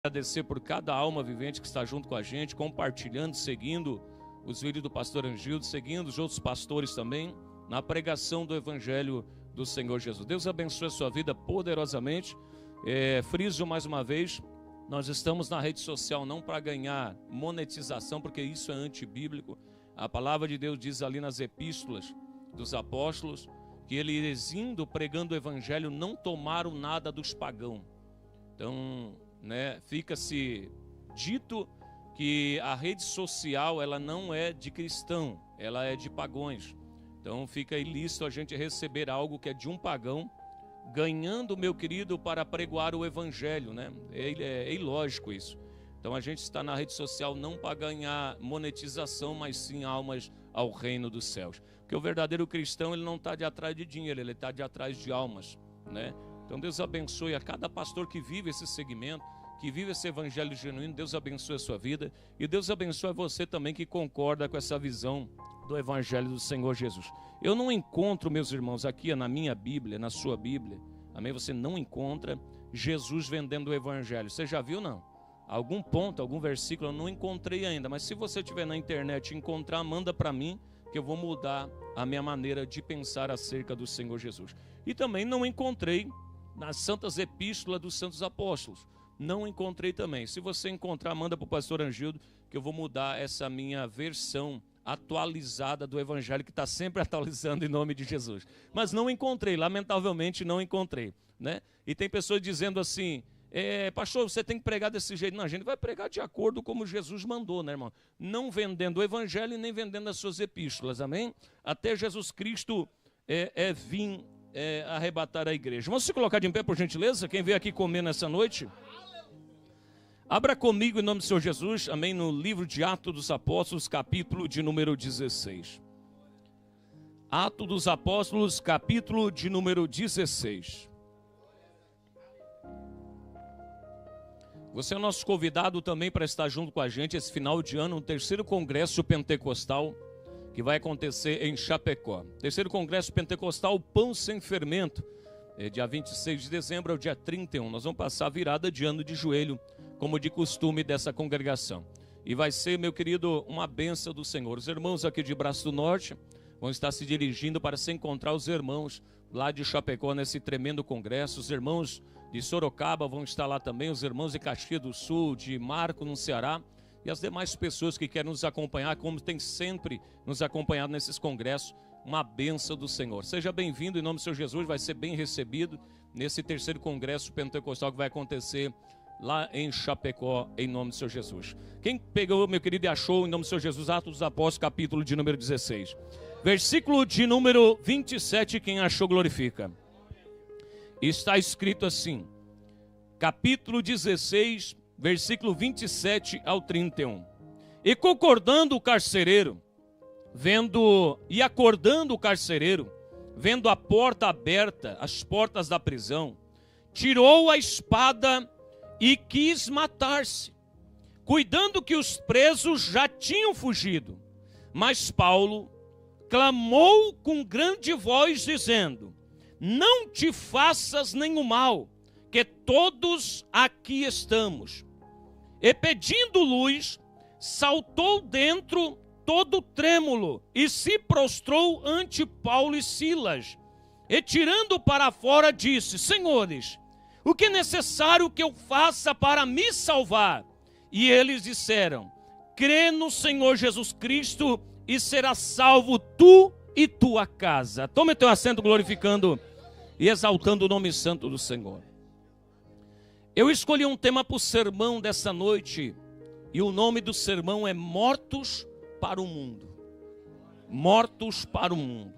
Agradecer por cada alma vivente que está junto com a gente, compartilhando, seguindo os vídeos do pastor Angildo, seguindo os outros pastores também, na pregação do Evangelho do Senhor Jesus. Deus abençoe a sua vida poderosamente. Friso mais uma vez, nós estamos na rede social não para ganhar monetização, porque isso é antibíblico. A palavra de Deus diz ali nas epístolas dos apóstolos, que eles indo pregando o Evangelho não tomaram nada dos pagãos. Então, fica-se dito que a rede social ela não é de cristão, ela é de pagãos. Então fica ilícito a gente receber algo que é de um pagão, ganhando, meu querido, para pregoar o Evangelho, É ilógico isso. Então a gente está na rede social não para ganhar monetização, mas sim almas ao reino dos céus. Porque o verdadeiro cristão ele não está de atrás de dinheiro, ele está de atrás de almas, Então Deus abençoe a cada pastor que vive esse segmento, que vive esse evangelho genuíno. Deus abençoe a sua vida e Deus abençoe você também que concorda com essa visão do evangelho do Senhor Jesus. Eu não encontro, meus irmãos, aqui na minha Bíblia, na sua Bíblia, amém? Você não encontra Jesus vendendo o evangelho. Você já viu, não? Algum ponto, algum versículo eu não encontrei ainda, mas se você tiver na internet e encontrar, manda para mim, que eu vou mudar a minha maneira de pensar acerca do Senhor Jesus. E também não encontrei nas santas epístolas dos santos apóstolos. Não encontrei também. Se você encontrar, manda para o pastor Angildo, que eu vou mudar essa minha versão atualizada do evangelho, que está sempre atualizando em nome de Jesus. Mas não encontrei, lamentavelmente não encontrei, E tem pessoas dizendo assim, pastor, você tem que pregar desse jeito. Não, a gente vai pregar de acordo como Jesus mandou, irmão? Não vendendo o evangelho e nem vendendo as suas epístolas, amém? Até Jesus Cristo vir arrebatar a igreja. Vamos se colocar de pé, por gentileza? Quem veio aqui comer nessa noite? Abra comigo em nome do Senhor Jesus, amém, no livro de Atos dos Apóstolos, capítulo de número 16. Atos dos Apóstolos, capítulo de número 16. Você é nosso convidado também para estar junto com a gente esse final de ano, no terceiro congresso pentecostal, que vai acontecer em Chapecó. Terceiro congresso pentecostal, Pão Sem Fermento, dia 26 de dezembro ao dia 31. Nós vamos passar a virada de ano de joelho, como de costume dessa congregação. E vai ser, meu querido, uma bênção do Senhor. Os irmãos aqui de Braço do Norte vão estar se dirigindo para se encontrar os irmãos lá de Chapecó nesse tremendo congresso. Os irmãos de Sorocaba vão estar lá também, os irmãos de Caxias do Sul, de Marco, no Ceará, e as demais pessoas que querem nos acompanhar, como tem sempre nos acompanhado nesses congressos. Uma bênção do Senhor. Seja bem-vindo em nome do Senhor Jesus, vai ser bem recebido nesse terceiro congresso pentecostal que vai acontecer lá em Chapecó, em nome do Senhor Jesus. Quem pegou, meu querido, e achou, em nome do Senhor Jesus, Atos dos Apóstolos, capítulo de número 16. Versículo de número 27, quem achou, glorifica. Está escrito assim, capítulo 16, versículo 27 ao 31. E concordando o carcereiro, acordando o carcereiro, vendo a porta aberta, as portas da prisão, tirou a espada e quis matar-se, cuidando que os presos já tinham fugido. Mas Paulo clamou com grande voz, dizendo: não te faças nenhum mal, que todos aqui estamos. E pedindo luz, saltou dentro todo trêmulo e se prostrou ante Paulo e Silas. E tirando para fora disse: senhores, o que é necessário que eu faça para me salvar? E eles disseram: crê no Senhor Jesus Cristo e serás salvo tu e tua casa. Tome teu assento, glorificando e exaltando o nome santo do Senhor. Eu escolhi um tema para o sermão dessa noite, e o nome do sermão é Mortos para o Mundo. Mortos para o mundo.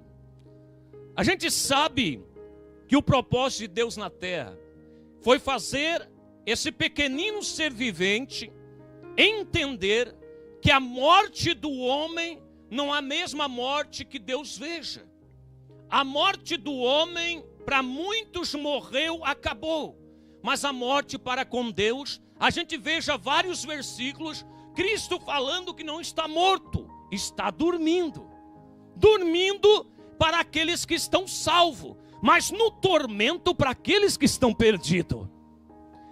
A gente sabe que o propósito de Deus na terra foi fazer esse pequenino ser vivente entender que a morte do homem não é a mesma morte que Deus veja. A morte do homem, para muitos morreu, acabou. Mas a morte para com Deus, a gente veja vários versículos, Cristo falando que não está morto, está dormindo. Dormindo para aqueles que estão salvos, mas no tormento para aqueles que estão perdidos.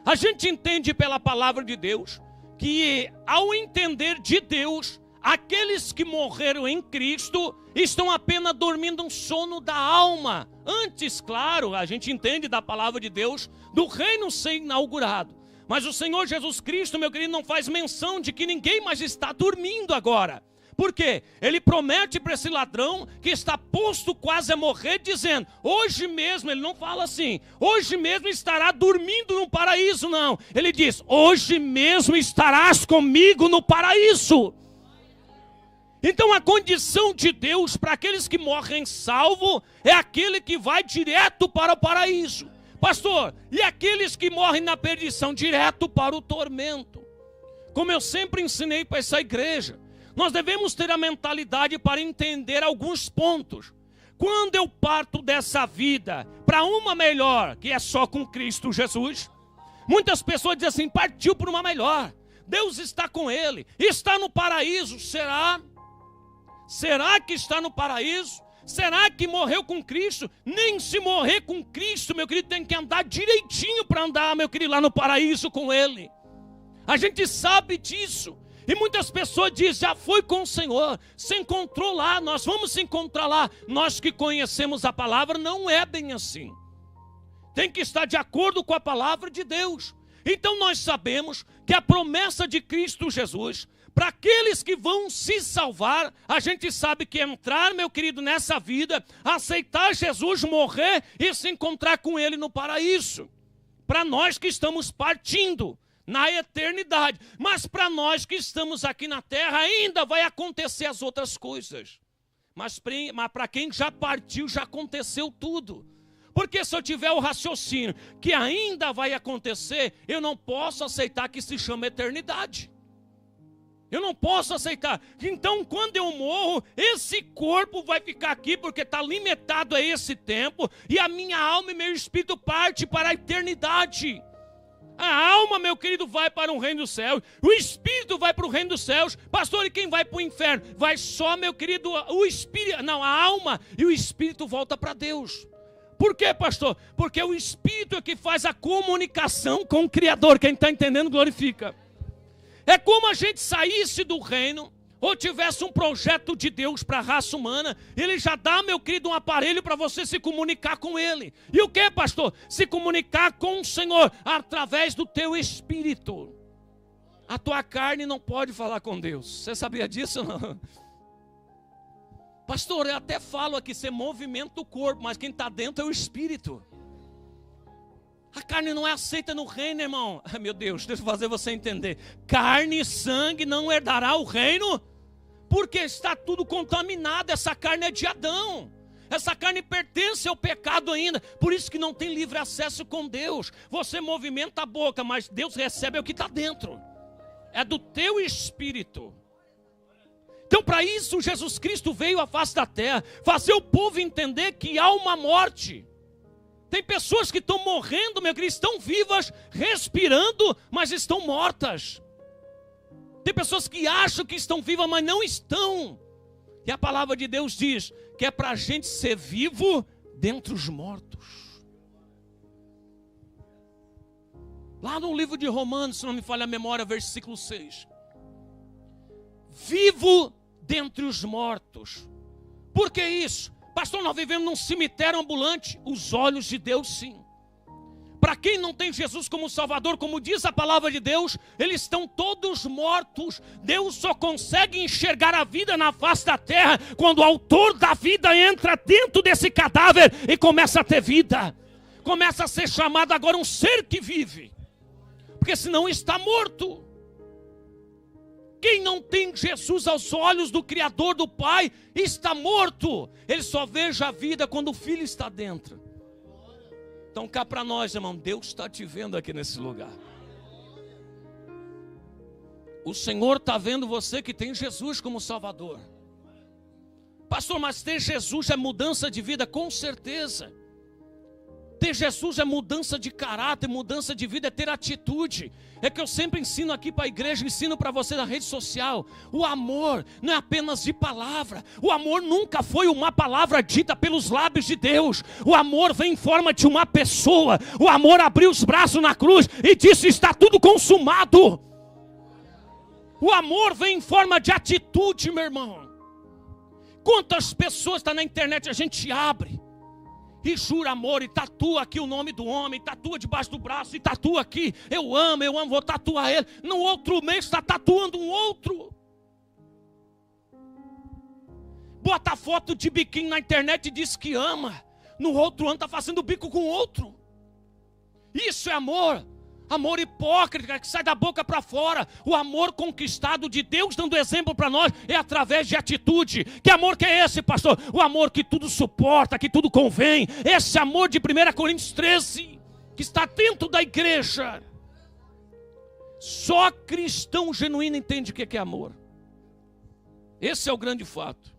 A gente entende pela palavra de Deus que, ao entender de Deus, aqueles que morreram em Cristo estão apenas dormindo um sono da alma. Antes, claro, a gente entende da palavra de Deus, do reino ser inaugurado. Mas o Senhor Jesus Cristo, meu querido, não faz menção de que ninguém mais está dormindo agora. Por quê? Ele promete para esse ladrão que está posto quase a morrer, dizendo, hoje mesmo, ele não fala assim, hoje mesmo estará dormindo no paraíso, não. Ele diz, hoje mesmo estarás comigo no paraíso. Então a condição de Deus para aqueles que morrem salvo é aquele que vai direto para o paraíso. Pastor, e aqueles que morrem na perdição, direto para o tormento? Como eu sempre ensinei para essa igreja, nós devemos ter a mentalidade para entender alguns pontos. Quando eu parto dessa vida para uma melhor, que é só com Cristo Jesus, muitas pessoas dizem assim, partiu para uma melhor, Deus está com ele, está no paraíso. Será? Será que está no paraíso? Será que morreu com Cristo? Nem se morrer com Cristo, meu querido, tem que andar direitinho para andar, meu querido, lá no paraíso com ele. A gente sabe disso. E muitas pessoas dizem, já foi com o Senhor, se encontrou lá, nós vamos se encontrar lá. Nós que conhecemos a palavra, não é bem assim. Tem que estar de acordo com a palavra de Deus. Então nós sabemos que a promessa de Cristo Jesus, para aqueles que vão se salvar, a gente sabe que entrar, meu querido, nessa vida, aceitar Jesus, morrer e se encontrar com Ele no paraíso. Para nós que estamos partindo na eternidade, mas para nós que estamos aqui na terra ainda vai acontecer as outras coisas. Mas para quem já partiu, já aconteceu tudo. Porque se eu tiver o raciocínio que ainda vai acontecer, eu não posso aceitar que se chama eternidade. Eu não posso aceitar. Então, quando eu morro, esse corpo vai ficar aqui porque está limitado a esse tempo, e a minha alma e meu espírito parte para a eternidade. A alma, meu querido, vai para o reino dos céus, o espírito vai para o reino dos céus. Pastor, e quem vai para o inferno? Vai só, meu querido, o espírito, não, a alma e o espírito volta para Deus. Por quê, pastor? Porque o espírito é que faz a comunicação com o Criador. Quem está entendendo, glorifica. É como a gente saísse do reino, ou tivesse um projeto de Deus para a raça humana, Ele já dá, meu querido, um aparelho para você se comunicar com Ele. E o que, pastor? Se comunicar com o Senhor através do teu espírito. A tua carne não pode falar com Deus. Você sabia disso ou não? Pastor, eu até falo aqui, você movimenta o corpo, mas quem está dentro é o espírito. A carne não é aceita no reino, irmão. Ai, meu Deus, deixa eu fazer você entender. Carne e sangue não herdará o reino, porque está tudo contaminado. Essa carne é de Adão. Essa carne pertence ao pecado ainda. Por isso que não tem livre acesso com Deus. Você movimenta a boca, mas Deus recebe o que está dentro. É do teu espírito. Então, para isso, Jesus Cristo veio à face da terra, fazer o povo entender que há uma morte. Tem pessoas que estão morrendo, meu querido, estão vivas, respirando, mas estão mortas. Tem pessoas que acham que estão vivas, mas não estão. E a palavra de Deus diz que é para a gente ser vivo dentre os mortos. Lá no livro de Romanos, se não me falha a memória, versículo 6. Vivo dentre os mortos. Por que isso? Pastor, nós vivemos num cemitério ambulante. Os olhos de Deus, sim. Para quem não tem Jesus como Salvador, como diz a palavra de Deus, eles estão todos mortos. Deus só consegue enxergar a vida na face da terra quando o autor da vida entra dentro desse cadáver e começa a ter vida. Começa a ser chamado agora um ser que vive. Porque senão está morto. Quem não tem Jesus aos olhos do Criador, do Pai, está morto. Ele só veja a vida quando o Filho está dentro. Então cá para nós, irmão, Deus está te vendo aqui nesse lugar. O Senhor está vendo você que tem Jesus como Salvador. Pastor, mas ter Jesus é mudança de vida? Com certeza. Ter Jesus é mudança de caráter, mudança de vida, é ter atitude. É que eu sempre ensino aqui para a igreja, ensino para você na rede social. O amor não é apenas de palavra. O amor nunca foi uma palavra dita pelos lábios de Deus. O amor vem em forma de uma pessoa. O amor abriu os braços na cruz e disse: está tudo consumado. O amor vem em forma de atitude, meu irmão. Quantas pessoas estão na internet, a gente abre e jura amor, e tatua aqui o nome do homem, tatua debaixo do braço, e tatua aqui, eu amo, vou tatuar ele. No outro mês está tatuando um outro. Bota foto de biquíni na internet e diz que ama. No outro ano está fazendo bico com outro. Isso é amor. Amor hipócrita que sai da boca para fora. O amor conquistado de Deus, dando exemplo para nós, é através de atitude. Que amor que é esse, pastor? O amor que tudo suporta, que tudo convém. Esse amor de 1 Coríntios 13, que está dentro da igreja. Só cristão genuíno entende o que é amor. Esse é o grande fato.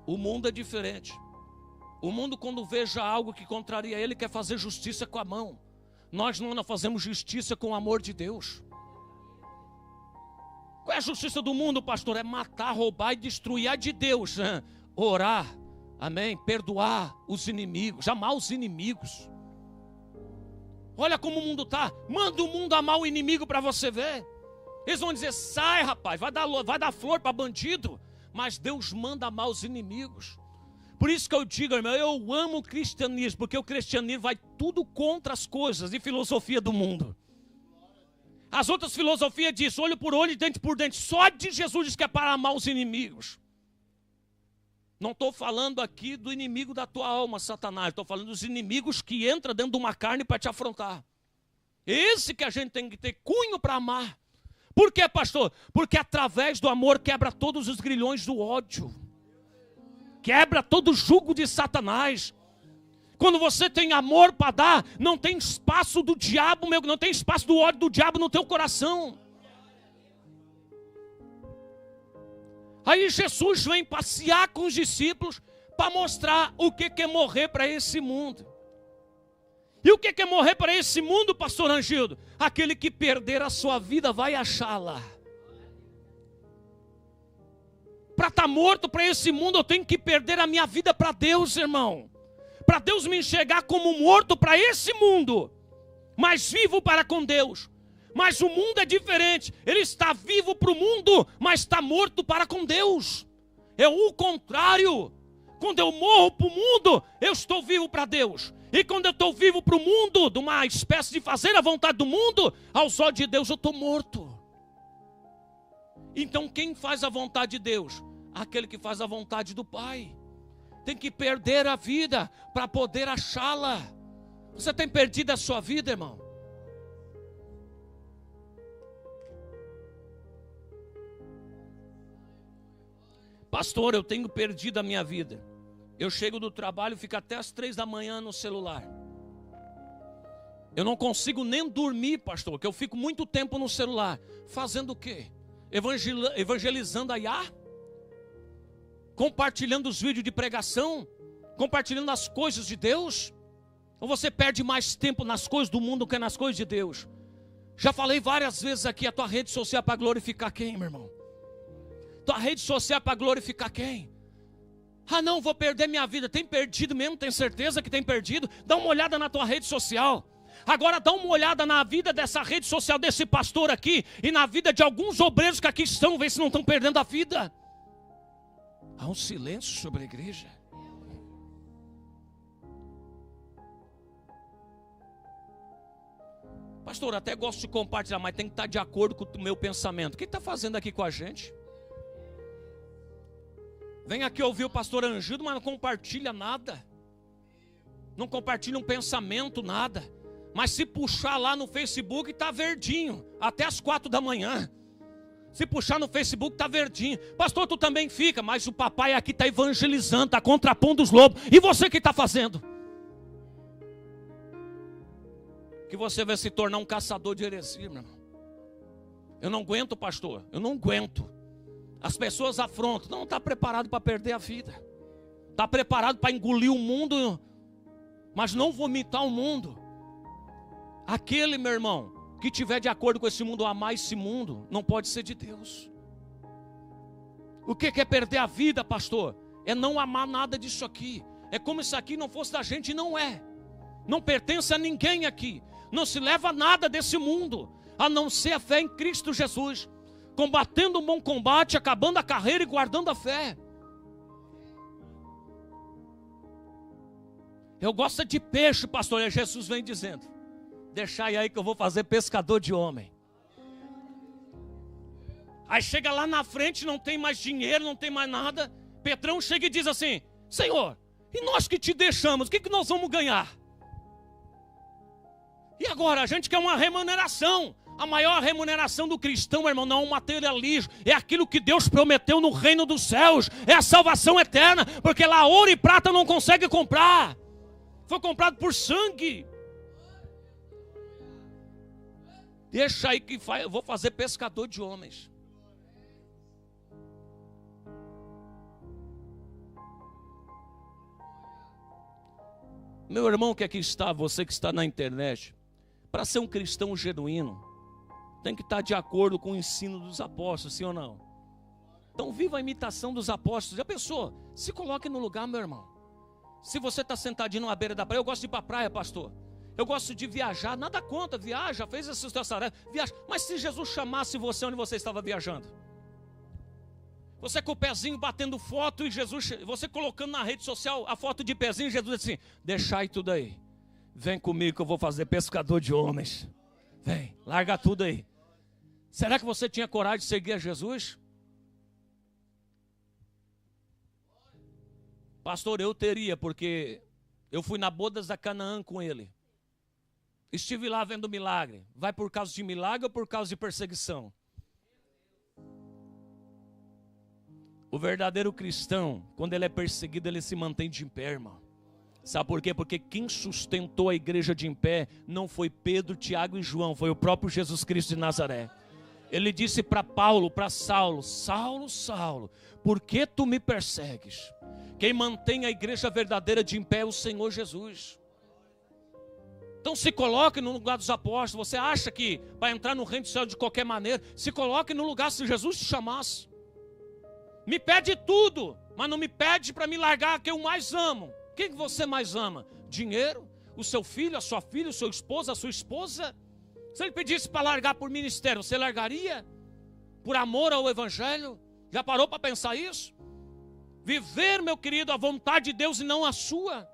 O mundo é diferente. O mundo, quando veja algo que contraria ele, quer fazer justiça com a mão. Nós não fazemos justiça com o amor de Deus. Qual é a justiça do mundo, pastor? É matar, roubar e destruir. A de Deus, né? Orar, amém? Perdoar os inimigos, amar os inimigos. Olha como o mundo está. Manda o mundo amar o inimigo para você ver. Eles vão dizer: sai, rapaz, vai dar flor para bandido. Mas Deus manda amar os inimigos. Por isso que eu digo, irmão, eu amo o cristianismo, porque o cristianismo vai tudo contra as coisas e filosofia do mundo. As outras filosofias dizem olho por olho e dente por dente. Só de Jesus diz que é para amar os inimigos. Não estou falando aqui do inimigo da tua alma, Satanás. Estou falando dos inimigos que entram dentro de uma carne para te afrontar. Esse que a gente tem que ter cunho para amar. Por quê, pastor? Porque através do amor quebra todos os grilhões do ódio. Quebra todo o jugo de Satanás. Quando você tem amor para dar, não tem espaço do diabo, não tem espaço do ódio do diabo no teu coração. Aí Jesus vem passear com os discípulos para mostrar o que é morrer para esse mundo. E o que é morrer para esse mundo, pastor Angildo? Aquele que perder a sua vida vai achá-la. Para estar morto para esse mundo, eu tenho que perder a minha vida para Deus, irmão. Para Deus me enxergar como morto para esse mundo, mas vivo para com Deus. Mas o mundo é diferente. Ele está vivo para o mundo, mas está morto para com Deus. É o contrário. Quando eu morro para o mundo, eu estou vivo para Deus. E quando eu estou vivo para o mundo, de uma espécie de fazer a vontade do mundo, aos olhos de Deus eu estou morto. Então quem faz a vontade de Deus? Aquele que faz a vontade do Pai. Tem que perder a vida para poder achá-la. Você tem perdido a sua vida, irmão? Pastor, eu tenho perdido a minha vida. Eu chego do trabalho, fico até as 3 da manhã no celular. Eu não consigo nem dormir, pastor, porque eu fico muito tempo no celular. Fazendo o quê? Evangelizando a Iá? Compartilhando os vídeos de pregação? Compartilhando as coisas de Deus? Ou você perde mais tempo nas coisas do mundo que nas coisas de Deus? Já falei várias vezes aqui, a tua rede social é para glorificar quem, meu irmão? Tua rede social é para glorificar quem? Ah não, vou perder minha vida. Tem perdido mesmo? Tem certeza que tem perdido? Dá uma olhada na tua rede social. Agora dá uma olhada na vida dessa rede social, desse pastor aqui, e na vida de alguns obreiros que aqui estão, vê se não estão perdendo a vida. Há um silêncio sobre a igreja. Pastor, até gosto de compartilhar, mas tem que estar de acordo com o meu pensamento. O que está fazendo aqui com a gente? Vem aqui ouvir o pastor Angildo, mas não compartilha nada. Não compartilha um pensamento, nada. Mas se puxar lá no Facebook, está verdinho. Até as 4 da manhã. Se puxar no Facebook, está verdinho. Pastor, tu também fica. Mas o papai aqui está evangelizando, está contrapondo os lobos. E você que está fazendo? Que você vai se tornar um caçador de heresia, meu irmão. Eu não aguento, pastor. Eu não aguento. As pessoas afrontam. Não está preparado para perder a vida. Está preparado para engolir o mundo, mas não vomitar o mundo. Aquele, meu irmão, que tiver de acordo com esse mundo, amar esse mundo, não pode ser de Deus. O que é perder a vida, pastor? É não amar nada disso aqui. É como se aqui não fosse da gente, e não é. Não pertence a ninguém aqui. Não se leva nada desse mundo, a não ser a fé em Cristo Jesus. Combatendo um bom combate, acabando a carreira e guardando a fé. Eu gosto de peixe, pastor, e Jesus vem dizendo: deixai aí que eu vou fazer pescador de homem. Aí chega lá na frente, não tem mais dinheiro, não tem mais nada. Pedrão chega e diz assim: Senhor, e nós que te deixamos, o que nós vamos ganhar? E agora, a gente quer uma remuneração. A maior remuneração do cristão, meu irmão, não é um materialismo. É aquilo que Deus prometeu no reino dos céus. É a salvação eterna. Porque lá ouro e prata não consegue comprar. Foi comprado por sangue. Deixa aí que eu vou fazer pescador de homens. Meu irmão que aqui está, você que está na internet, para ser um cristão genuíno, tem que estar de acordo com o ensino dos apóstolos, sim ou não? Então viva a imitação dos apóstolos. Já pensou? Se coloque no lugar, meu irmão. Se você está sentadinho na beira da praia, eu gosto de ir para a praia, pastor. Eu gosto de viajar, nada contra, viaja, fez essas suas tarefas, viaja. Mas se Jesus chamasse você onde você estava viajando? Você com o pezinho batendo foto e Jesus, você colocando na rede social a foto de pezinho, Jesus disse assim: deixai tudo aí. Vem comigo que eu vou fazer pescador de homens. Vem, larga tudo aí. Será que você tinha coragem de seguir a Jesus? Pastor, eu teria, porque eu fui na bodas da Canaã com ele. Estive lá vendo milagre. Vai por causa de milagre ou por causa de perseguição? O verdadeiro cristão, quando ele é perseguido, ele se mantém de pé, irmão. Sabe por quê? Porque quem sustentou a igreja de em pé não foi Pedro, Tiago e João, foi o próprio Jesus Cristo de Nazaré. Ele disse para Paulo, para Saulo: Saulo, Saulo, por que tu me persegues? Quem mantém a igreja verdadeira de em pé é o Senhor Jesus. Então se coloque no lugar dos apóstolos. Você acha que vai entrar no reino do céu de qualquer maneira? Se coloque no lugar se Jesus te chamasse. Me pede tudo, mas não me pede para me largar que eu mais amo. Quem que você mais ama? Dinheiro? O seu filho, a sua filha, o seu esposo, a sua esposa? Se ele pedisse para largar por ministério, você largaria? Por amor ao evangelho? Já parou para pensar isso? Viver, meu querido, a vontade de Deus e não a sua.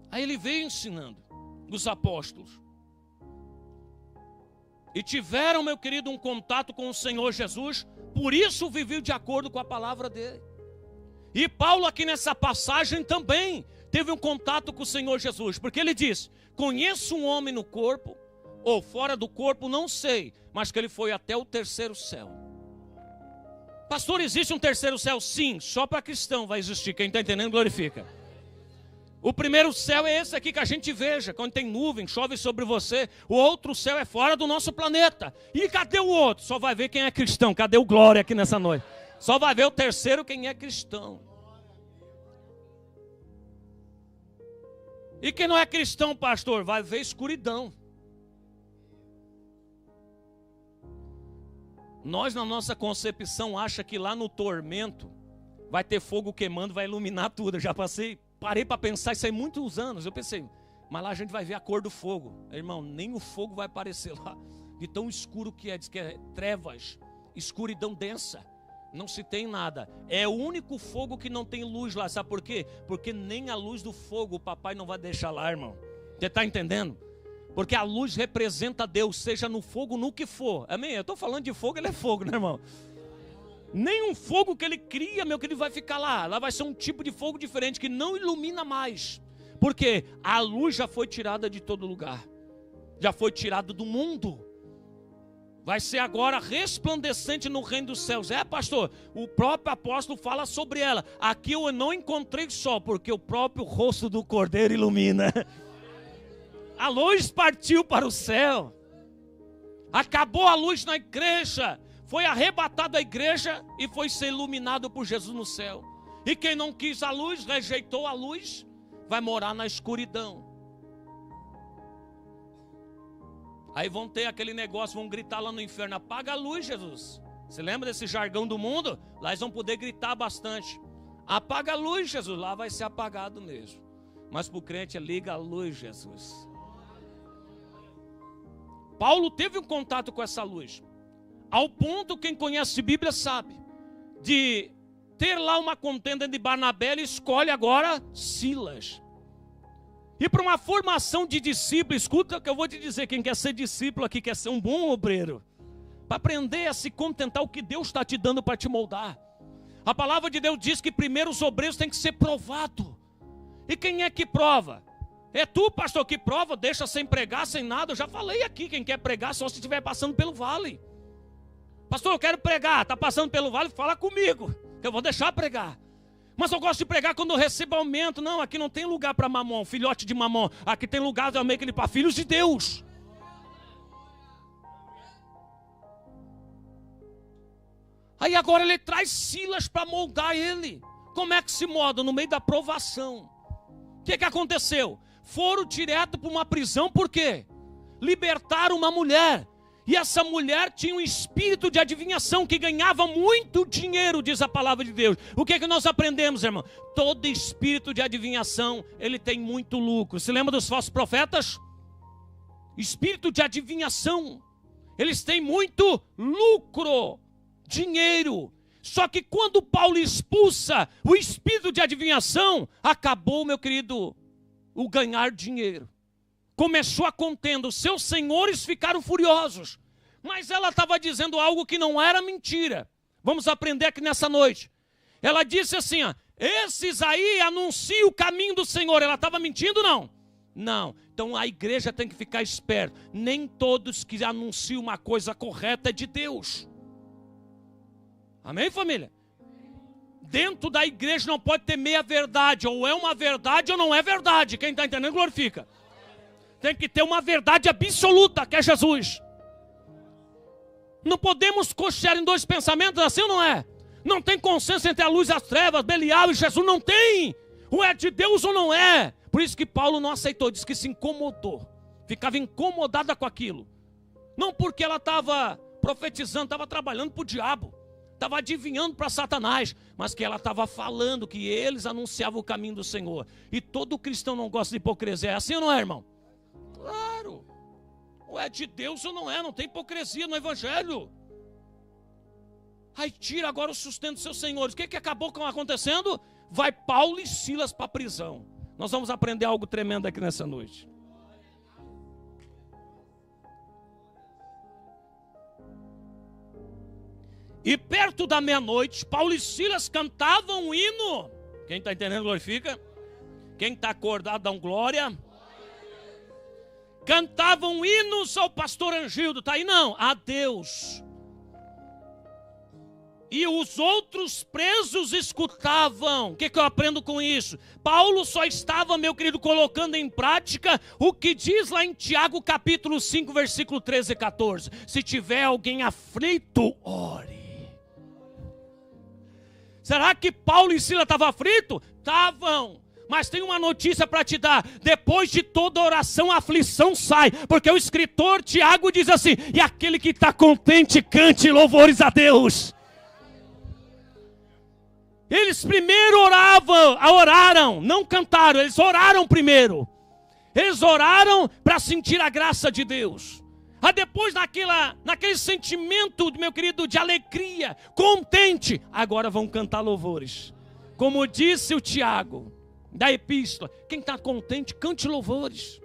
Aí ele veio ensinando os apóstolos. E tiveram, meu querido, um contato com o Senhor Jesus. Por isso viveu de acordo com a palavra dele. E Paulo aqui nessa passagem também teve um contato com o Senhor Jesus. Porque ele diz: conheço um homem no corpo, ou fora do corpo, não sei, mas que ele foi até o terceiro céu. Pastor, existe um terceiro céu? Sim, só para cristão vai existir. Quem está entendendo, glorifica. O primeiro céu é esse aqui que a gente veja, quando tem nuvem, chove sobre você. O outro céu é fora do nosso planeta. E cadê o outro? Só vai ver quem é cristão. Cadê o glória aqui nessa noite? Só vai ver o terceiro quem é cristão. E quem não é cristão, pastor, vai ver escuridão. Nós, na nossa concepção, acha que lá no tormento vai ter fogo queimando, vai iluminar tudo. Eu já parei para pensar isso aí muitos anos. Eu pensei, mas lá a gente vai ver a cor do fogo. Irmão, nem o fogo vai aparecer lá. De tão escuro que é, diz que é trevas, escuridão densa. Não se tem nada. É o único fogo que não tem luz lá. Sabe por quê? Porque nem a luz do fogo o papai não vai deixar lá, irmão. Você está entendendo? Porque a luz representa Deus, seja no fogo, no que for. Amém? Eu estou falando de fogo, ele é fogo, né, irmão? Nem um fogo que ele cria, meu querido, vai ficar lá. Lá vai ser um tipo de fogo diferente, que não ilumina mais. Porque a luz já foi tirada de todo lugar. Já foi tirada do mundo. Vai ser agora resplandecente no reino dos céus. É, pastor, o próprio apóstolo fala sobre ela. Aqui eu não encontrei sol, porque o próprio rosto do Cordeiro ilumina. A luz partiu para o céu. Acabou a luz na igreja. Foi arrebatado a igreja e foi ser iluminado por Jesus no céu. E quem não quis a luz, rejeitou a luz, vai morar na escuridão. Aí vão ter aquele negócio, vão gritar lá no inferno: apaga a luz, Jesus. Você lembra desse jargão do mundo? Lá eles vão poder gritar bastante: apaga a luz, Jesus. Lá vai ser apagado mesmo. Mas para o crente é: liga a luz, Jesus. Paulo teve um contato com essa luz, ao ponto, quem conhece Bíblia sabe, de ter lá uma contenda de Barnabé. Ele escolhe agora Silas. E para uma formação de discípulo, escuta o que eu vou te dizer: quem quer ser discípulo aqui, quer ser um bom obreiro, para aprender a se contentar o que Deus está te dando para te moldar. A palavra de Deus diz que primeiro os obreiros têm que ser provados. E quem é que prova? É tu, pastor, que prova, deixa sem pregar, sem nada. Eu já falei aqui, quem quer pregar só se estiver passando pelo vale. Pastor, eu quero pregar, está passando pelo vale, fala comigo, que eu vou deixar pregar. Mas eu gosto de pregar quando eu recebo aumento. Não, aqui não tem lugar para mamão, filhote de mamão. Aqui tem lugar também para filhos de Deus. Aí agora ele traz Silas para moldar ele. Como é que se molda? No meio da provação. O que aconteceu? Foram direto para uma prisão, por quê? Libertaram uma mulher. E essa mulher tinha um espírito de adivinhação, que ganhava muito dinheiro, diz a palavra de Deus. O que é que nós aprendemos, irmão? Todo espírito de adivinhação, ele tem muito lucro. Se lembra dos falsos profetas? Espírito de adivinhação, eles têm muito lucro, dinheiro. Só que quando Paulo expulsa o espírito de adivinhação, acabou, meu querido, o ganhar dinheiro. Começou a contenda, os seus senhores ficaram furiosos. Mas ela estava dizendo algo que não era mentira. Vamos aprender aqui nessa noite. Ela disse assim, ó: esses aí anunciam o caminho do Senhor. Ela estava mentindo, não? Não. Então a igreja tem que ficar esperta. Nem todos que anunciam uma coisa correta é de Deus. Amém, família? Dentro da igreja não pode ter meia verdade. Ou é uma verdade ou não é verdade. Quem está entendendo, glorifica. Tem que ter uma verdade absoluta, que é Jesus. Não podemos cochear em dois pensamentos, assim ou não é? Não tem consenso entre a luz e as trevas, Belial e Jesus, não tem. Ou é de Deus ou não é. Por isso que Paulo não aceitou, disse que se incomodou. Ficava incomodada com aquilo. Não porque ela estava profetizando, estava trabalhando para o diabo, estava adivinhando para Satanás, mas que ela estava falando que eles anunciavam o caminho do Senhor. E todo cristão não gosta de hipocrisia, é assim ou não é, irmão? Claro. Ou é de Deus ou não é, não tem hipocrisia no evangelho. Aí tira agora o sustento dos seus senhores. O que acabou acontecendo? Vai Paulo e Silas para a prisão. Nós vamos aprender algo tremendo aqui nessa noite. E perto da meia-noite, Paulo e Silas cantavam um hino. Quem está entendendo, glorifica. Quem está acordado, dá um glória. Cantavam hinos ao pastor Angildo, tá aí não? A Deus. E os outros presos escutavam. O que eu aprendo com isso? Paulo só estava, meu querido, colocando em prática o que diz lá em Tiago capítulo 5, versículo 13 e 14. Se tiver alguém aflito, ore. Será que Paulo e Silas estavam aflitos? Estavam. Mas tem uma notícia para te dar: depois de toda oração, a aflição sai. Porque o escritor Tiago diz assim: e aquele que está contente, cante louvores a Deus. Eles primeiro oraram, não cantaram, eles oraram primeiro. Eles oraram para sentir a graça de Deus. Aí depois naquele sentimento, meu querido, de alegria, contente, agora vão cantar louvores. Como disse o Tiago da epístola, quem está contente, cante louvores,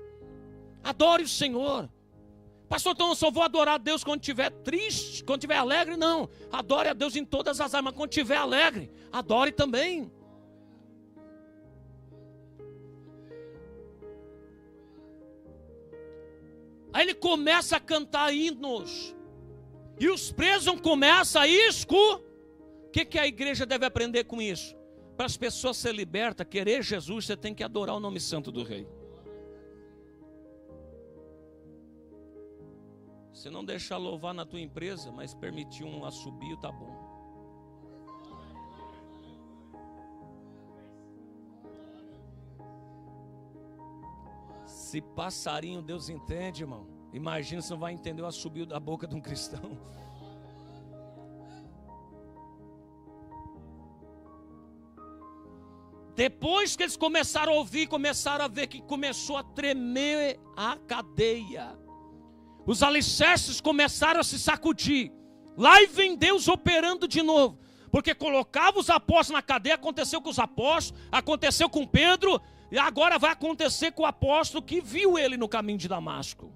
adore o Senhor. Pastor, então eu só vou adorar a Deus quando estiver triste, quando estiver alegre? Não, adore a Deus em todas as áreas, mas quando estiver alegre, adore também. Aí ele começa a cantar hinos, e os presos começam a escutar. O que a igreja deve aprender com isso? Para as pessoas ser libertas, querer Jesus, você tem que adorar o nome santo do Rei. Se não deixar louvar na tua empresa, mas permitir um assobio, tá bom. Se passarinho Deus entende, irmão. Imagina se não vai entender o assobio da boca de um cristão. Depois que eles começaram a ouvir, começaram a ver que começou a tremer a cadeia. Os alicerces começaram a se sacudir. Lá e vem Deus operando de novo. Porque colocava os apóstolos na cadeia, aconteceu com os apóstolos, aconteceu com Pedro, e agora vai acontecer com o apóstolo que viu ele no caminho de Damasco.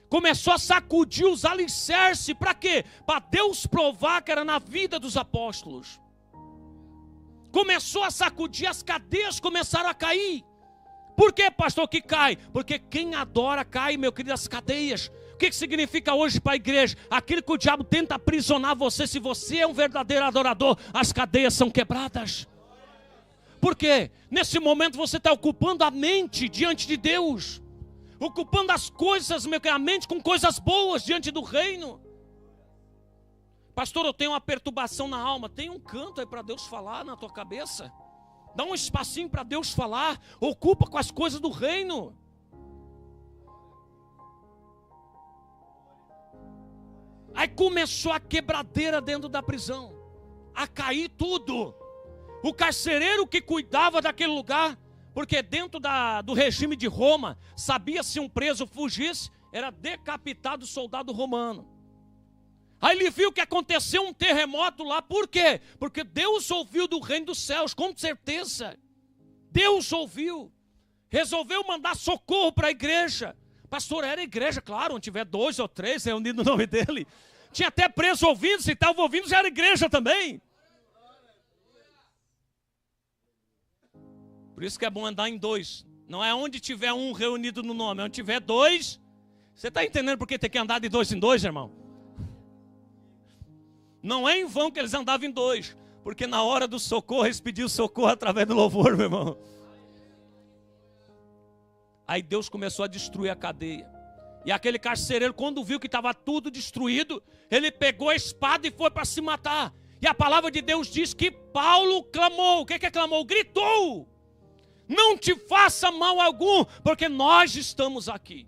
Começou a sacudir os alicerces, para quê? Para Deus provar que era na vida dos apóstolos. Começou a sacudir, as cadeias começaram a cair. Por que, pastor, que cai? Porque quem adora cai, meu querido, as cadeias. O que significa hoje para a igreja? Aquilo que o diabo tenta aprisionar você, se você é um verdadeiro adorador, as cadeias são quebradas. Por quê? Nesse momento você está ocupando a mente diante de Deus. Ocupando as coisas, a mente com coisas boas diante do reino. Pastor, eu tenho uma perturbação na alma. Tem um canto aí para Deus falar na tua cabeça. Dá um espacinho para Deus falar. Ocupa com as coisas do reino. Aí começou a quebradeira dentro da prisão. A cair tudo. O carcereiro que cuidava daquele lugar. Porque dentro do regime de Roma, sabia se um preso fugisse, era decapitado o soldado romano. Aí ele viu que aconteceu um terremoto lá, por quê? Porque Deus ouviu do reino dos céus, com certeza. Deus ouviu, resolveu mandar socorro para a igreja. Pastor, era igreja, claro, onde tiver 2 ou 3 reunidos no nome dele. Tinha até preso ouvindo, se estava ouvindo já era igreja também. Por isso que é bom andar em 2. Não é onde tiver um reunido no nome, é onde tiver 2. Você está entendendo por que tem que andar de 2 em 2, irmão? Não é em vão que eles andavam em 2, porque na hora do socorro, eles pediam socorro através do louvor, meu irmão. Aí Deus começou a destruir a cadeia. E aquele carcereiro, quando viu que estava tudo destruído, ele pegou a espada e foi para se matar. E a palavra de Deus diz que Paulo clamou. O que clamou? Gritou: não te faça mal algum, porque nós estamos aqui.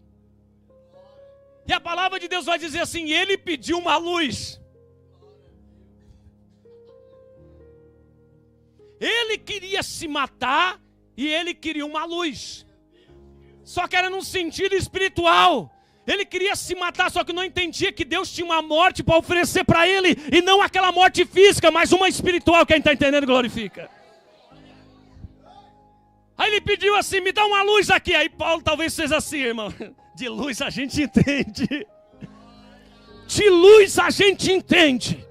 E a palavra de Deus vai dizer assim: ele pediu uma luz. Ele queria se matar e ele queria uma luz. Só que era num sentido espiritual. Ele queria se matar, só que não entendia que Deus tinha uma morte para oferecer para ele. E não aquela morte física, mas uma espiritual. Quem está entendendo, glorifica. Aí ele pediu assim: me dá uma luz aqui. Aí Paulo talvez seja assim, irmão. De luz a gente entende. De luz a gente entende.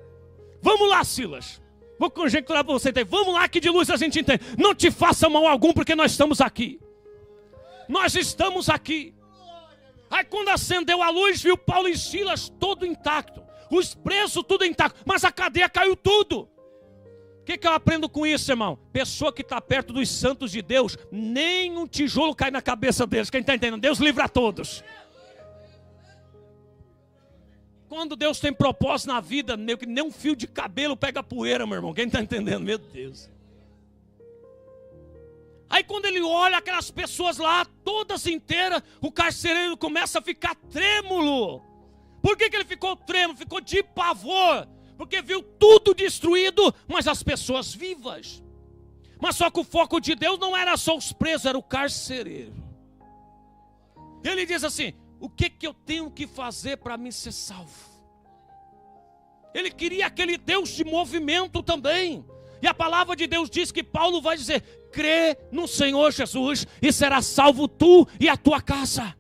Vamos lá, Silas. Vou conjecturar para você. Vamos lá que de luz a gente entende. Não te faça mal algum, porque nós estamos aqui. Nós estamos aqui. Aí quando acendeu a luz, viu Paulo e Silas todo intacto. Os presos tudo intacto. Mas a cadeia caiu tudo. O que eu aprendo com isso, irmão? Pessoa que está perto dos santos de Deus, nem um tijolo cai na cabeça deles. Quem está entendendo? Deus livra a todos. Quando Deus tem propósito na vida, nem um fio de cabelo pega poeira, meu irmão. Quem está entendendo? Meu Deus. Aí quando ele olha aquelas pessoas lá, todas inteiras, o carcereiro começa a ficar trêmulo. Por que ele ficou trêmulo? Ficou de pavor. Porque viu tudo destruído, mas as pessoas vivas. Mas só que o foco de Deus não era só os presos, era o carcereiro. Ele diz assim: o que eu tenho que fazer para me ser salvo? Ele queria aquele Deus de movimento também. E a palavra de Deus diz que Paulo vai dizer: crê no Senhor Jesus e será salvo tu e a tua casa.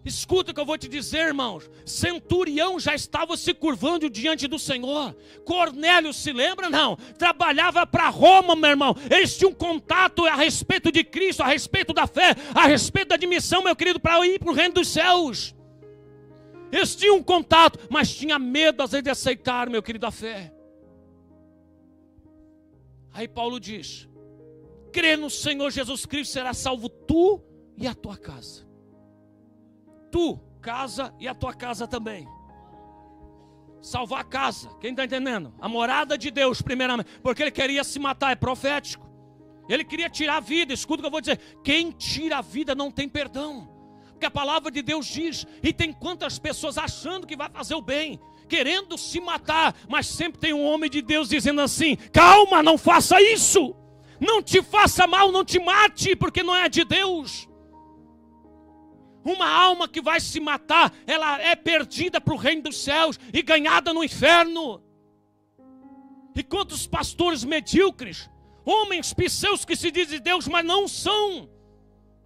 Escuta o que eu vou te dizer, irmãos. Centurião já estava se curvando diante do Senhor. Cornélio, se lembra? Não. Trabalhava para Roma, meu irmão. Eles tinham contato a respeito de Cristo, a respeito da fé, a respeito da admissão, meu querido, para ir para o reino dos céus. Eles tinham um contato, mas tinha medo às vezes de aceitar, meu querido, a fé. Aí Paulo diz: crê no Senhor Jesus Cristo, será salvo tu e a tua casa. Tu casa e a tua casa também. Salvar a casa, quem está entendendo? A morada de Deus, primeiramente, porque ele queria se matar, é profético. Ele queria tirar a vida, escuta o que eu vou dizer. Quem tira a vida não tem perdão. Porque a palavra de Deus diz, e tem quantas pessoas achando que vai fazer o bem, querendo se matar, mas sempre tem um homem de Deus dizendo assim: calma, não faça isso, não te faça mal, não te mate, porque não é de Deus. Uma alma que vai se matar, ela é perdida para o reino dos céus e ganhada no inferno. E quantos pastores medíocres, homens pseus que se dizem Deus, mas não são,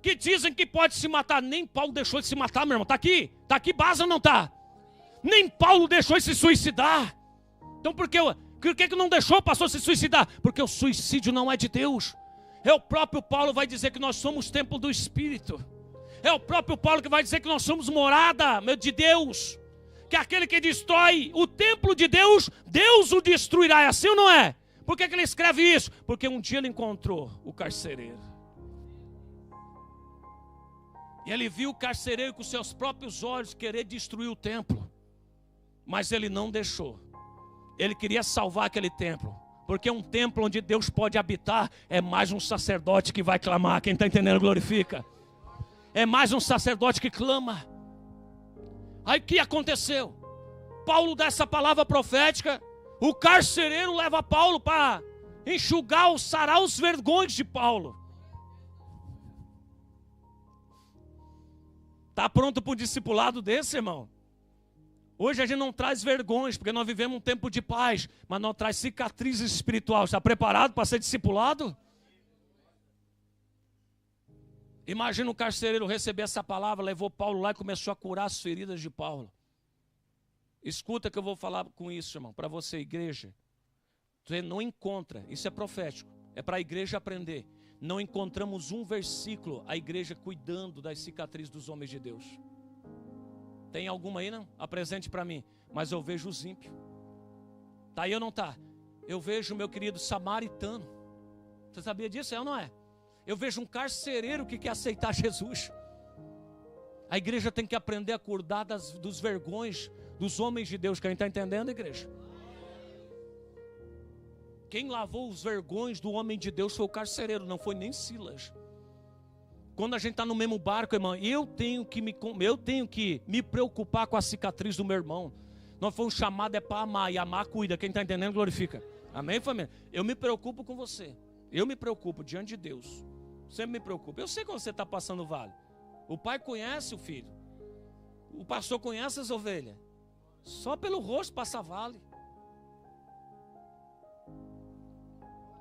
que dizem que pode se matar. Nem Paulo deixou de se matar, meu irmão. Está aqui base ou não está? Nem Paulo deixou de se suicidar. Então por que não deixou o pastor se suicidar? Porque o suicídio não é de Deus. É o próprio Paulo vai dizer que nós somos templo do Espírito. É o próprio Paulo que vai dizer que nós somos morada de Deus. Que aquele que destrói o templo de Deus, Deus o destruirá. É assim ou não é? Por que ele escreve isso? Porque um dia ele encontrou o carcereiro. E ele viu o carcereiro com seus próprios olhos querer destruir o templo. Mas ele não deixou. Ele queria salvar aquele templo. Porque um templo onde Deus pode habitar é mais um sacerdote que vai clamar. Quem está entendendo, glorifica. É mais um sacerdote que clama. Aí o que aconteceu? Paulo dá essa palavra profética. O carcereiro leva Paulo para enxugar ou sarar os vergões de Paulo. Está pronto para um discipulado desse, irmão? Hoje a gente não traz vergões, porque nós vivemos um tempo de paz, mas nós traz cicatrizes espirituais. Está preparado para ser discipulado? Imagina o carcereiro receber essa palavra, levou Paulo lá e começou a curar as feridas de Paulo. Escuta que eu vou falar com isso, irmão, para você, igreja. Você não encontra, isso é profético, é para a igreja aprender. Não encontramos um versículo, a igreja cuidando das cicatrizes dos homens de Deus. Tem alguma aí, não? Apresente para mim. Mas eu vejo os ímpios. Tá aí ou não tá? Eu vejo o meu querido samaritano. Você sabia disso, é ou não é? Eu vejo um carcereiro que quer aceitar Jesus. A igreja tem que aprender a cuidar dos vergões dos homens de Deus. Quem está entendendo, igreja? Quem lavou os vergões do homem de Deus foi o carcereiro, não foi nem Silas. Quando a gente está no mesmo barco, irmão, eu tenho que me preocupar com a cicatriz do meu irmão. Nós fomos chamados para amar, e amar cuida. Quem está entendendo, glorifica. Amém, família? Eu me preocupo com você. Eu me preocupo diante de Deus. Sempre me preocupo. Eu sei quando você está passando o vale. O pai conhece o filho. O pastor conhece as ovelhas. Só pelo rosto passa vale.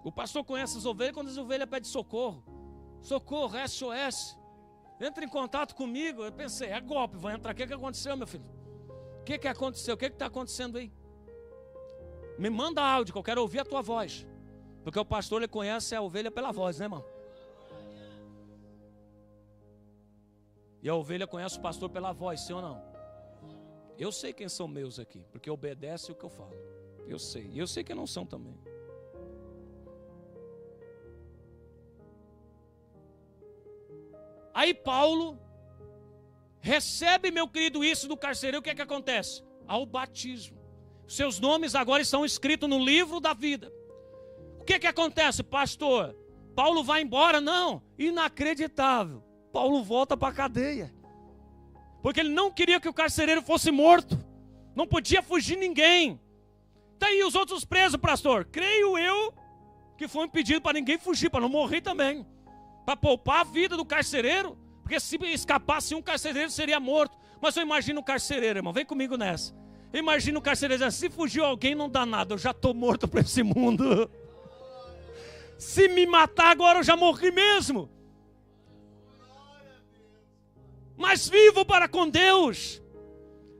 O pastor conhece as ovelhas quando as ovelhas pedem socorro. Socorro, SOS. Entra em contato comigo. Eu pensei, é golpe, vai entrar. O que aconteceu, meu filho? O que aconteceu? O que está acontecendo aí? Me manda áudio, que eu quero ouvir a tua voz. Porque o pastor, ele conhece a ovelha pela voz, né, irmão? E a ovelha conhece o pastor pela voz, sim ou não? Eu sei quem são meus aqui, porque obedece o que eu falo. Eu sei. E eu sei quem não são também. Aí Paulo recebe, meu querido, isso do carcereiro. O que acontece? Ao batismo. Seus nomes agora estão escritos no livro da vida. O que acontece, pastor? Paulo vai embora? Não, inacreditável. Paulo volta para a cadeia. Porque ele não queria que o carcereiro fosse morto. Não podia fugir ninguém. Tá aí os outros presos, pastor. Creio eu que foi um pedido para ninguém fugir, para não morrer também. Para poupar a vida do carcereiro. Porque se escapasse um carcereiro, seria morto. Mas eu imagino o carcereiro, irmão. Vem comigo nessa. Eu imagino o carcereiro dizendo, se fugiu alguém, não dá nada. Eu já estou morto para esse mundo. Se me matar agora, eu já morri mesmo. Mas vivo para com Deus.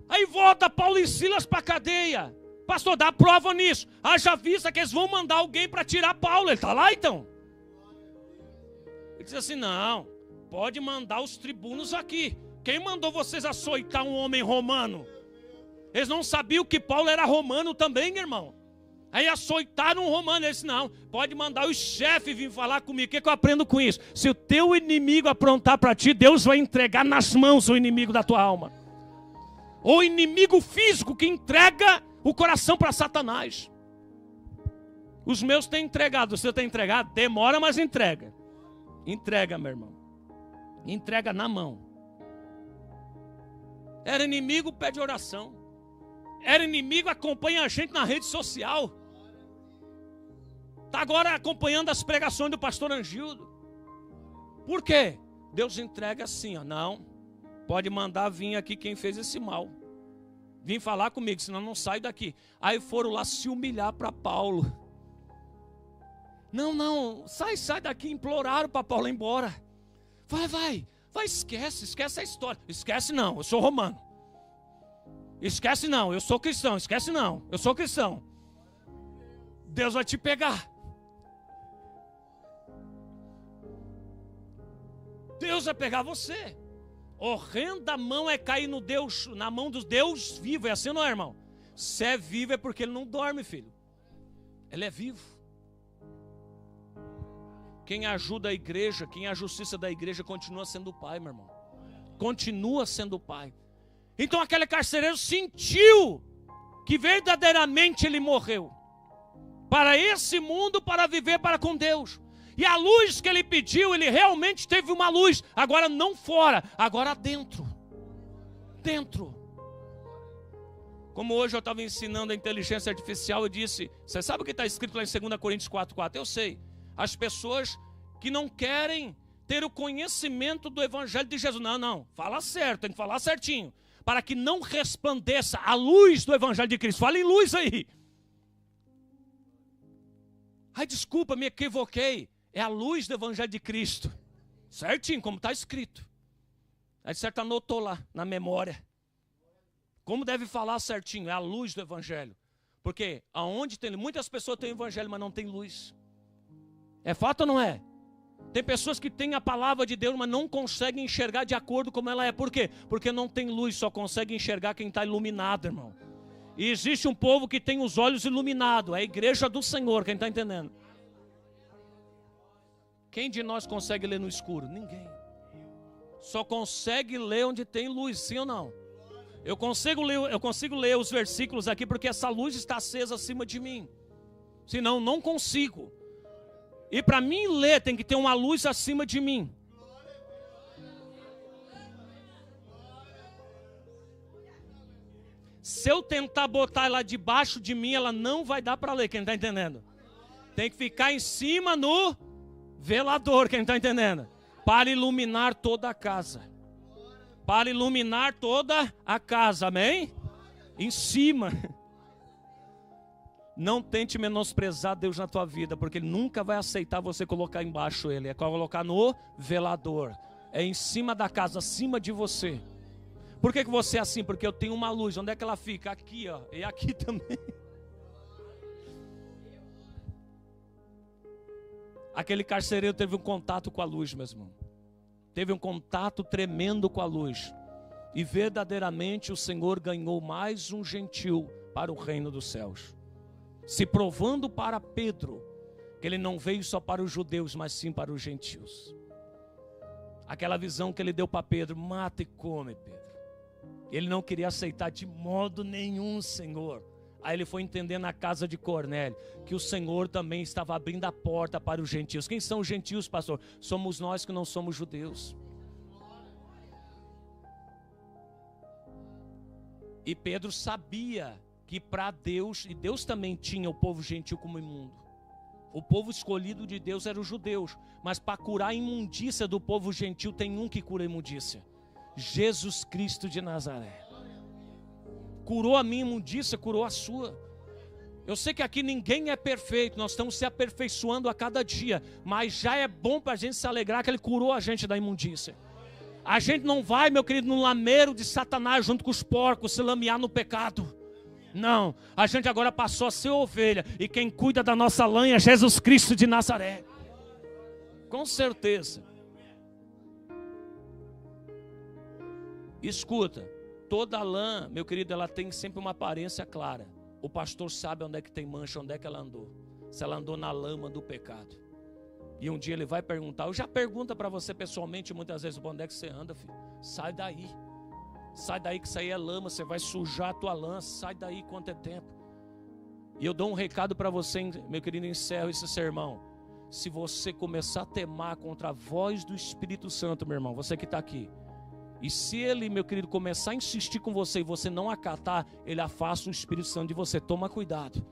Aí volta Paulo e Silas para a cadeia. Pastor, dá prova nisso. Haja vista que eles vão mandar alguém para tirar Paulo. Ele está lá então? Ele diz assim, não, pode mandar os tribunos aqui. Quem mandou vocês açoitar um homem romano? Eles não sabiam que Paulo era romano também, irmão. Aí açoitaram um romano. Ele disse, não, pode mandar os chefes vir falar comigo. O que eu aprendo com isso? Se o teu inimigo aprontar para ti, Deus vai entregar nas mãos o inimigo da tua alma. ou inimigo físico que entrega o coração para Satanás. Os meus têm entregado, você tem entregado? Demora, mas entrega. Entrega, meu irmão. Entrega na mão. Era inimigo, pede oração. Era inimigo, acompanha a gente na rede social. Está agora acompanhando as pregações do pastor Angildo. Por quê? Deus entrega assim, ó. Não, pode mandar vir aqui quem fez esse mal. Vim falar comigo, senão não sai daqui. Aí foram lá se humilhar para Paulo. Não, sai daqui, imploraram para Paulo ir embora. Vai, esquece a história. Esquece não, eu sou romano. Esquece não, eu sou cristão. Esquece não, eu sou cristão. Deus vai te pegar. Deus vai pegar você. Horrenda mão é cair no Deus, na mão do Deus vivo. É assim, não é, irmão? Se é vivo é porque ele não dorme, filho. Ele é vivo. Quem ajuda a igreja, quem é a justiça da igreja, continua sendo o pai, meu irmão. Continua sendo o pai. Então aquele carcereiro sentiu que verdadeiramente ele morreu para esse mundo, para viver para com Deus. E a luz que ele pediu, ele realmente teve uma luz. Agora não fora, agora dentro. Dentro. Como hoje eu estava ensinando a inteligência artificial, eu disse, você sabe o que está escrito lá em 2 Coríntios 4,4? Eu sei. As pessoas que não querem ter o conhecimento do evangelho de Jesus. Não, fala certo, tem que falar certinho. Para que não resplandeça a luz do evangelho de Cristo. Fala em luz aí. Ai, desculpa, me equivoquei. É a luz do evangelho de Cristo. Certinho, como está escrito. Aí certo anotou lá, na memória. Como deve falar certinho? É a luz do evangelho. Porque aonde tem, muitas pessoas têm evangelho, mas não tem luz. É fato ou não é? Tem pessoas que têm a palavra de Deus, mas não conseguem enxergar de acordo como ela é. Por quê? Porque não tem luz, só consegue enxergar quem está iluminado, irmão. E existe um povo que tem os olhos iluminados. É a igreja do Senhor, quem está entendendo? Quem de nós consegue ler no escuro? Ninguém. Só consegue ler onde tem luz, sim ou não? Eu consigo ler os versículos aqui porque essa luz está acesa acima de mim. Senão, não consigo. E para mim ler tem que ter uma luz acima de mim. Se eu tentar botar ela debaixo de mim, ela não vai dar para ler, quem está entendendo? Tem que ficar em cima no velador, quem está entendendo? Para iluminar toda a casa. Para iluminar toda a casa, amém? Em cima. Não tente menosprezar Deus na tua vida, porque Ele nunca vai aceitar você colocar embaixo Ele. É colocar no velador. É em cima da casa, acima de você. Por que você é assim? Porque eu tenho uma luz. Onde é que ela fica? Aqui, ó. E aqui também. Aquele carcereiro teve um contato com a luz, meu irmão. Teve um contato tremendo com a luz. E verdadeiramente o Senhor ganhou mais um gentil para o reino dos céus. Se provando para Pedro que ele não veio só para os judeus, mas sim para os gentios. Aquela visão que ele deu para Pedro: mata e come, Pedro. Ele não queria aceitar de modo nenhum, Senhor. Aí ele foi entender na casa de Cornélio que o Senhor também estava abrindo a porta para os gentios. Quem são os gentios, pastor? Somos nós que não somos judeus. E Pedro sabia que para Deus, e Deus também tinha o povo gentil como imundo. O povo escolhido de Deus era os judeus. Mas para curar a imundícia do povo gentil, tem um que cura a imundícia: Jesus Cristo de Nazaré. Curou a minha imundícia, curou a sua. Eu sei que aqui ninguém é perfeito, nós estamos se aperfeiçoando a cada dia, mas já é bom para a gente se alegrar que Ele curou a gente da imundícia. A gente não vai, meu querido, no lameiro de Satanás junto com os porcos, se lamear no pecado. Não, a gente agora passou a ser ovelha, e quem cuida da nossa lã é Jesus Cristo de Nazaré. Com certeza. Escuta, toda lã, meu querido, ela tem sempre uma aparência clara. O pastor sabe onde é que tem mancha, onde é que ela andou. Se ela andou na lama do pecado. E um dia ele vai perguntar, eu já pergunto para você pessoalmente muitas vezes: onde é que você anda, filho? Sai daí. Sai daí que isso aí é lama, você vai sujar a tua lã. Sai daí quanto é tempo. E eu dou um recado para você, meu querido, encerro esse sermão. Se você começar a temar contra a voz do Espírito Santo, meu irmão, você que está aqui, e se ele, meu querido, começar a insistir com você e você não acatar, ele afasta o Espírito Santo de você. Toma cuidado.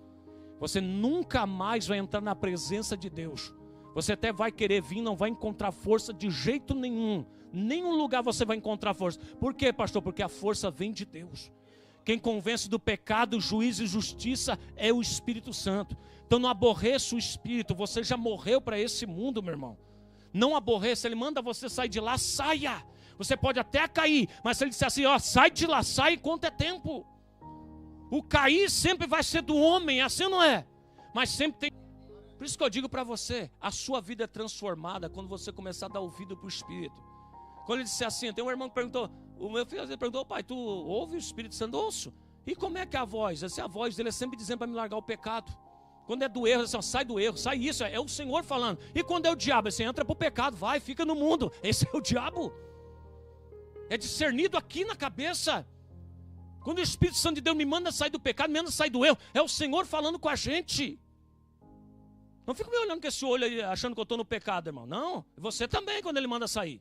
Você nunca mais vai entrar na presença de Deus. Você até vai querer vir, não vai encontrar força de jeito nenhum. Nenhum lugar você vai encontrar força. Por quê, pastor? Porque a força vem de Deus. Quem convence do pecado, juízo e justiça é o Espírito Santo. Então não aborreça o Espírito. Você já morreu para esse mundo, meu irmão. Não aborreça. Ele manda você sair de lá, saia. Você pode até cair, mas se ele disser assim, ó, sai de lá, sai enquanto é tempo. O cair sempre vai ser do homem, assim não é? Mas sempre tem. Por isso que eu digo para você, a sua vida é transformada quando você começar a dar ouvido para o Espírito. Quando ele disser assim, tem um irmão que perguntou, o meu filho perguntou, pai, tu ouve o Espírito Santo? Ouço. E como é que é a voz? Assim, a voz dele é sempre dizendo para me largar o pecado. Quando é do erro, assim, ó, sai do erro, sai isso, é o Senhor falando. E quando é o diabo, assim, entra para o pecado, vai, fica no mundo. Esse é o diabo. É discernido aqui na cabeça. Quando o Espírito Santo de Deus me manda sair do pecado, me manda sair do erro, é o Senhor falando com a gente. Não fico me olhando com esse olho aí, achando que eu estou no pecado, irmão. Não, você também, quando ele manda sair.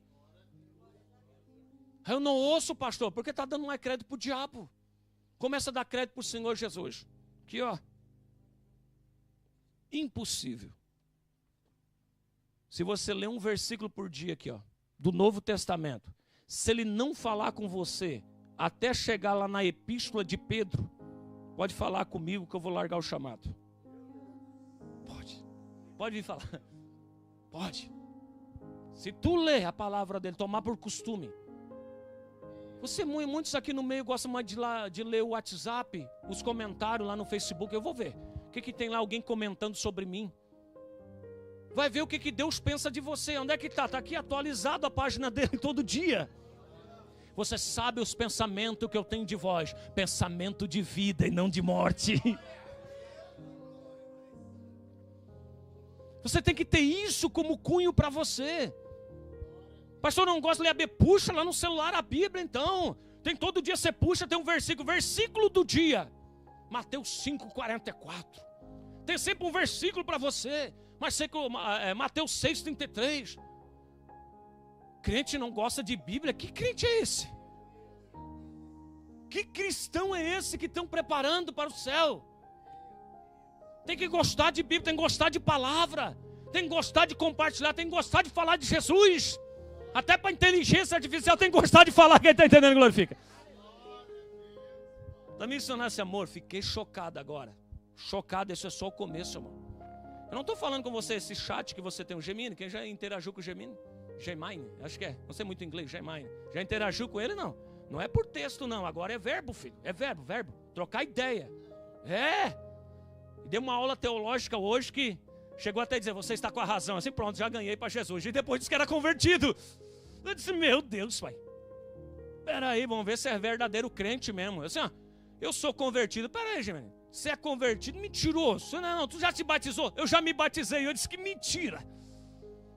Eu não ouço, pastor, porque está dando mais crédito para o diabo. Começa a dar crédito para o Senhor Jesus. Aqui, ó. Impossível. Se você ler um versículo por dia aqui, ó, do Novo Testamento, se ele não falar com você, até chegar lá na epístola de Pedro, pode falar comigo que eu vou largar o chamado. Pode vir falar. Pode. Se tu ler a palavra dele, tomar por costume. Você, muitos aqui no meio gostam mais de ler o WhatsApp, os comentários lá no Facebook. Eu vou ver. O que tem lá alguém comentando sobre mim? Vai ver o que Deus pensa de você. Onde é que está? Está aqui atualizado a página dele todo dia. Você sabe os pensamentos que eu tenho de vós. Pensamento de vida e não de morte. Você tem que ter isso como cunho para você. Pastor, não gosta de ler a Bíblia? Puxa lá no celular a Bíblia então. Tem todo dia você puxa, tem um versículo do dia. Mateus 5,44. Tem sempre um versículo para você. Mas sei que Mateus 6,33. Crente não gosta de Bíblia? Que crente é esse? Que cristão é esse que estão preparando para o céu? Tem que gostar de Bíblia, tem que gostar de palavra, tem que gostar de compartilhar, tem que gostar de falar de Jesus. Até para inteligência artificial tem que gostar de falar. Quem está entendendo, glorifica. Para mencionar esse amor, fiquei chocado agora. Chocado, isso é só o começo, irmão. Eu não estou falando com você esse chat que você tem, o Gemini. Quem já interagiu com o Gemini? Gemini, acho que é, não sei muito inglês, Gemini. Já interagiu com ele? Não. Não é por texto não, agora é verbo, filho. É verbo, trocar ideia. Dei uma aula teológica hoje que chegou até a dizer, você está com a razão. Assim, pronto, já ganhei para Jesus. E depois disse que era convertido. Eu disse, meu Deus, pai. Peraí, vamos ver se é verdadeiro crente mesmo. Assim, ó, eu sou convertido. Peraí, Gemini, você é convertido? Mentiroso. Não, tu já se batizou? Eu já me batizei. Eu disse que mentira.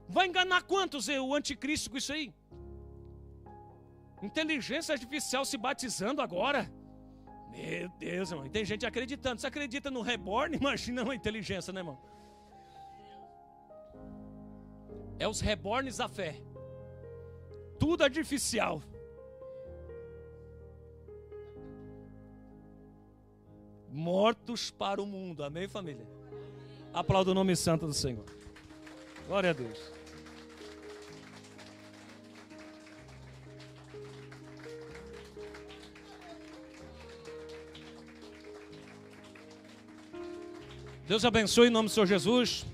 Vai enganar quantos o anticristo com isso aí? Inteligência artificial se batizando agora. Meu Deus, irmão. E tem gente acreditando. Você acredita no reborn? Imagina uma inteligência, né, irmão? É os reborns da fé. Tudo artificial. Mortos para o mundo. Amém, família? Aplauda o nome santo do Senhor. Glória a Deus. Deus abençoe em nome do Senhor Jesus.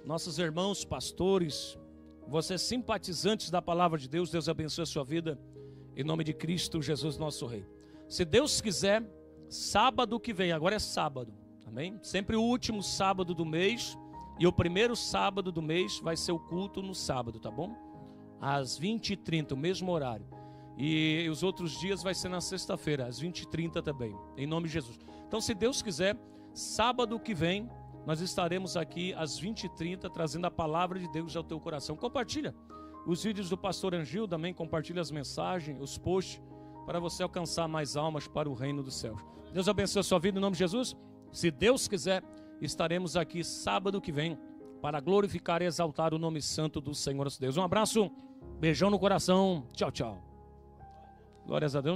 Nossos irmãos, pastores, vocês simpatizantes da palavra de Deus, Deus abençoe a sua vida. Em nome de Cristo Jesus, nosso Rei. Se Deus quiser, sábado que vem, agora é sábado, amém? Sempre o último sábado do mês. E o primeiro sábado do mês vai ser o culto no sábado, tá bom? Às 20h30, o mesmo horário. E os outros dias vai ser na sexta-feira, às 20h30 também, em nome de Jesus. Então, se Deus quiser, sábado que vem, nós estaremos aqui às 20h30, trazendo a palavra de Deus ao teu coração. Compartilha os vídeos do pastor Angil, também compartilha as mensagens, os posts para você alcançar mais almas para o reino dos céus. Deus abençoe a sua vida em nome de Jesus. Se Deus quiser, estaremos aqui sábado que vem para glorificar e exaltar o nome santo do Senhor nosso Deus. Um abraço, beijão no coração. Tchau, tchau. Glórias a Deus.